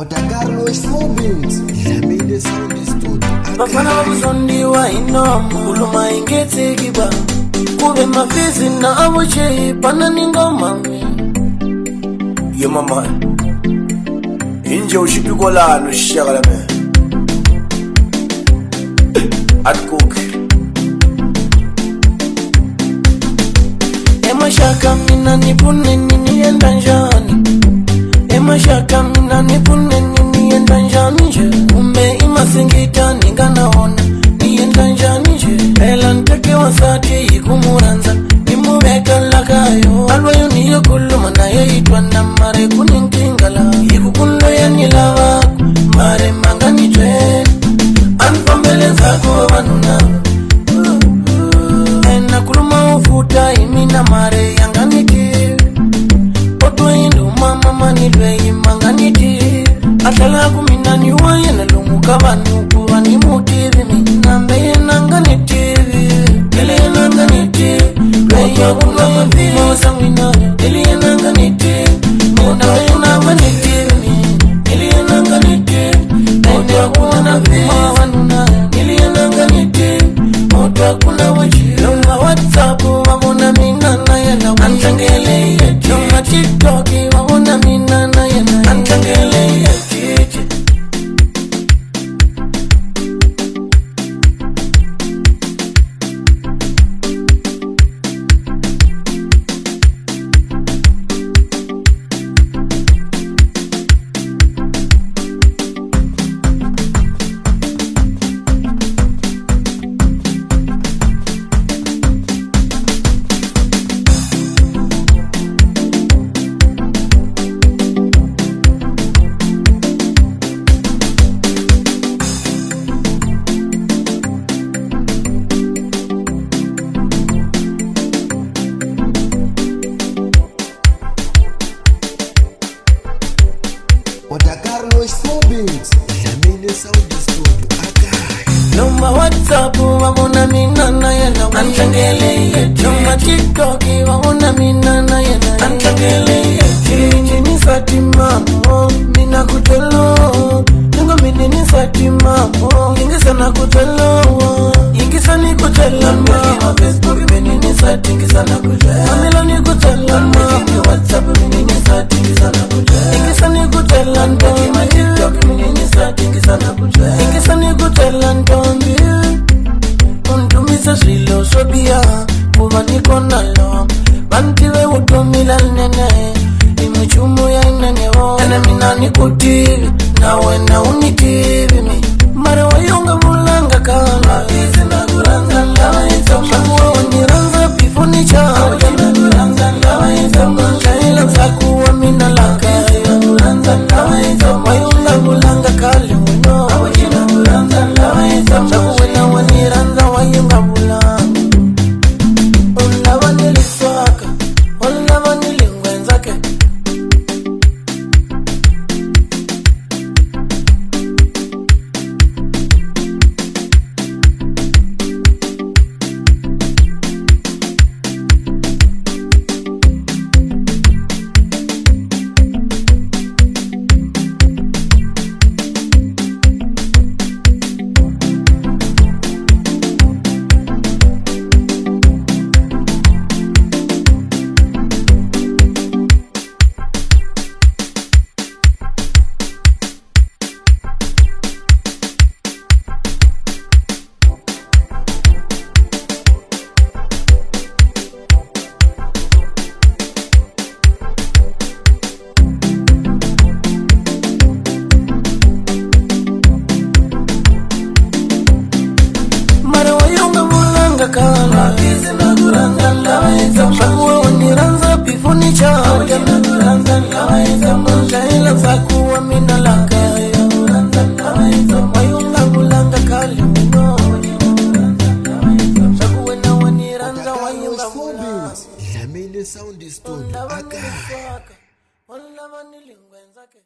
Carlos Fobins, Yamine Sound Studio. Bafana wabuzondi wa inomu kuluma ingete kiba kube mafizi na abuche pana ningoma. Ye mama inje ushipiko lanu shagala me atkuk ema shaka mina nipune nini enda njani. Ema shaka mina nipune nini enda njani je. Ume ima singita ninganaona ni enda njani je. Ela nteke wasati ikumuranza nimubeka lakayo. Alwayo niyo kuluma na ye itwana mare kuninkingala. Ikukundo ya nilawa mare mangani twe anfambele zako wanuna. Ena kuluma ufuta imina mare yanganiki. Oto indu mama manilwe imanganiti. Atala kumina niwaye na lungu kabanu kuwa ni mutivi. Minambe yenanganiti ele yenanganiti. Lweya kuna mabili mosa mwina ele yenanganiti. Mona yenanganiti ele yenanganiti. Mona kuna mabili mawanuna ele yenanganiti. Mona kuna waji lunga WhatsApp wamona minana yana antangele yeti. Lunga TikTok wamona minana yana antangele yeti. Carlos Fobins, Yamine Sound Studio. Noma WhatsApp wamona minana yana antangele yeti. Noma TikTok wamona minana yana antangele yeti. Nini satima mina kutelo. Ningo minini satima ingisa na kutelo. Ingisa ni kutela ma Facebook minini sati ingisa na kutela. Mamilo ni kutela ma WhatsApp minini sati ingisa na kutela. Ingisa ni kutela ma TikTok minini sati ingisa na kutela. Ingisa ni kutela ntombi untumisa swilo sobia kuba niko nalo. Bantiwe utumila nene imuchumu ya inenyewo. Ene mina nikutivi nawe na unitivi mi mare wayunga mulanga kala. Izi na kuranza lawa isa makuwa waniranza bifuni chawa. Jana kuranza lawa isa mkaila msakuwa mina laka. Izi na kuranza lawa isa wayunga mulanga kali wino. Awajina kuranza lawa isa msakuwena waniranza wayunga mulanga. Unlawa niliswaka unlawa nilingwenzake. Kala izi na kuranza lawa isa makuwa waniranza bifuni chawa. Jana kuranza lawa isa mkaila msakuwa mina laka. Kuranza lawa isa wayunga mulanga kali wino. Msakuwa na waniranza wayunga mulanga. Yamine Sound Studio. Unlawa nilingwenzake.